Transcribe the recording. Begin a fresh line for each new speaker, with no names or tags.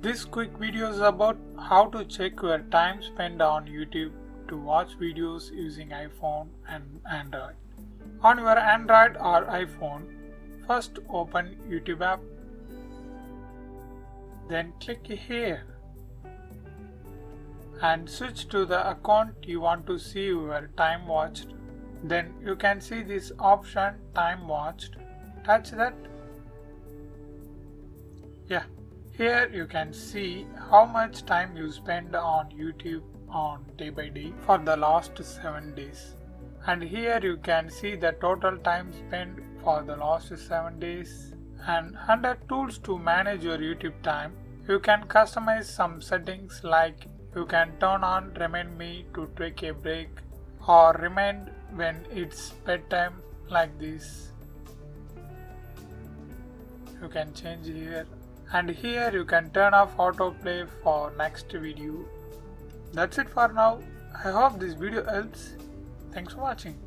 This quick video is about how to check your time spent on YouTube to watch videos using iPhone and Android. On your Android or iPhone, first open YouTube app, then click here and switch to the account you want to see your time watched. Then you can see this option time watched. Touch that. Here you can see how much time you spend on YouTube on day by day for the last 7 days. And here you can see the total time spent for the last 7 days. And under tools to manage your YouTube time, you can customize some settings like you can turn on remind me to take a break or remind when it's bedtime like this. You can change here. And here you can turn off autoplay for next video. That's it for now. I hope this video helps. Thanks for watching.